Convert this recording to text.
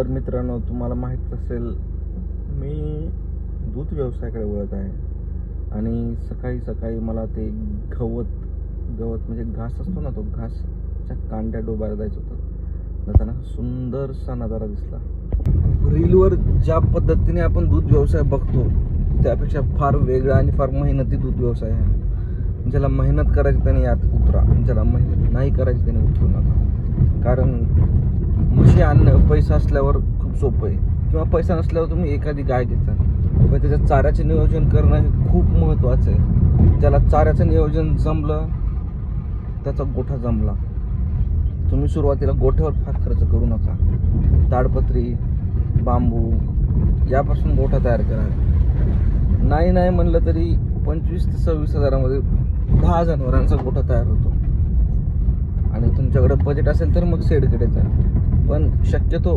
तर मित्रांनो, तुम्हाला माहीत असेल मी दूध व्यवसायाकडे वळत आहे आणि सकाळी सकाळी मला ते गवत म्हणजे घास असतो ना, तो घासच्या कांड्या डोबायला जायचं होतं. जाताना सुंदरसा नजारा दिसला. रीलवर ज्या पद्धतीने आपण दूध व्यवसाय बघतो त्यापेक्षा फार वेगळा आणि फार मेहनती दूध व्यवसाय आहे. ज्याला मेहनत करायची त्याने यात उतरा, ज्याला मेहनत नाही करायची त्याने उतरू नका. कारण म्हशी आणणं पैसा असल्यावर खूप सोपं आहे, किंवा पैसा नसल्यावर तुम्ही एखादी गाय घेता, पण त्याच्या चाऱ्याचे नियोजन करणं हे खूप महत्त्वाचं आहे. ज्याला चाऱ्याचं नियोजन जमलं त्याचा गोठा जमला. तुम्ही सुरुवातीला गोठ्यावर फार खर्च करू नका. ताडपत्री, बांबू यापासून गोठा तयार करा. नाही म्हणलं तरी 25 ते 26 हजारामध्ये 10 जनावरांचा गोठा तयार होतो. आणि तुमच्याकडे बजेट असेल तर मग शेडकडे जा, पण शक्यतो